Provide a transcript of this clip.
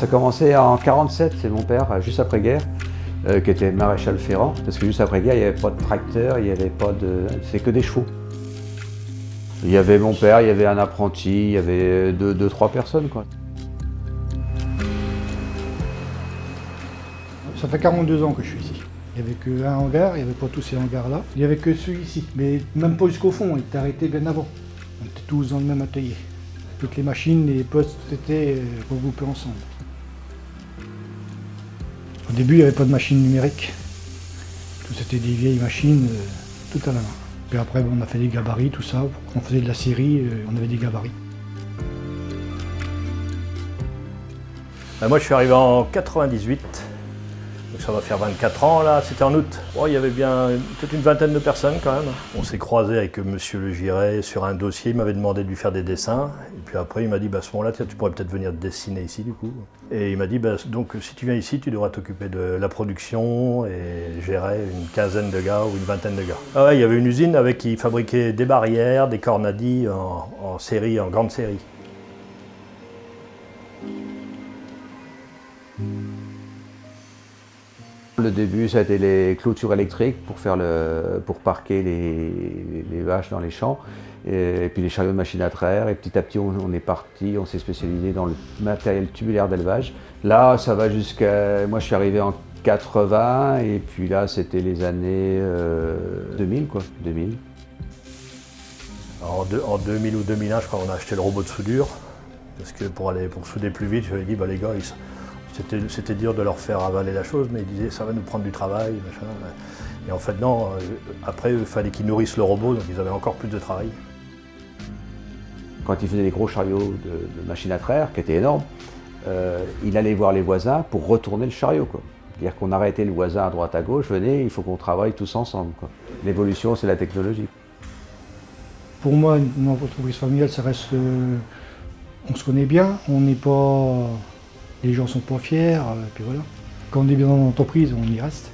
commencé en 47, c'est mon père, juste après-guerre, qui était maréchal ferrant, parce que juste après-guerre, il n'y avait pas de tracteur, il n'y avait pas de... c'est que des chevaux. Il y avait mon père, il y avait un apprenti, il y avait deux, trois personnes, quoi. Ça fait 42 ans que je suis ici. Il n'y avait qu'un hangar, il n'y avait pas tous ces hangars-là. Il n'y avait que celui-ci, mais même pas jusqu'au fond, il était arrêté bien avant. On était tous dans le même atelier. Toutes les machines, les postes, tout était regroupé ensemble. Au début, il n'y avait pas de machine numérique. Tout c'était des vieilles machines, tout à la main. Puis après, on a fait des gabarits, tout ça. On faisait de la série, on avait des gabarits. Moi, je suis arrivé en 98. Donc ça va faire 24 ans là, c'était en août. Oh, il y avait bien peut-être une vingtaine de personnes quand même. On s'est croisé avec monsieur Le Giret sur un dossier, il m'avait demandé de lui faire des dessins. Et puis après il m'a dit, à ce moment-là, tu pourrais peut-être venir dessiner ici du coup. Et il m'a dit, donc si tu viens ici, tu devras t'occuper de la production et gérer une quinzaine de gars ou une vingtaine de gars. Ah ouais, il y avait une usine qui fabriquait des barrières, des cornadis en série, en grande série. Le début, ça a été les clôtures électriques pour parquer les vaches dans les champs, et puis les chariots de machines à traire. Et petit à petit, on est parti, on s'est spécialisé dans le matériel tubulaire d'élevage. Là, ça va jusqu'à... Moi, je suis arrivé en 80, et puis là, c'était les années 2000, quoi, 2000. En 2000 ou 2001, je crois qu'on a acheté le robot de soudure, parce que pour souder plus vite, je lui ai dit, les gars, c'était dur de leur faire avaler la chose, mais ils disaient ça va nous prendre du travail, machin. Et en fait non, après il fallait qu'ils nourrissent le robot, donc ils avaient encore plus de travail. Quand il faisait des gros chariots de machines à traire, qui étaient énormes, il allait voir les voisins pour retourner le chariot, quoi. C'est-à-dire qu'on arrêtait le voisin à droite à gauche, venez, il faut qu'on travaille tous ensemble, quoi. L'évolution, c'est la technologie. Pour moi, une entreprise familiale, ça reste... on se connaît bien, on n'est pas... Les gens sont pas fiers, puis voilà. Quand on est bien dans l'entreprise, on y reste.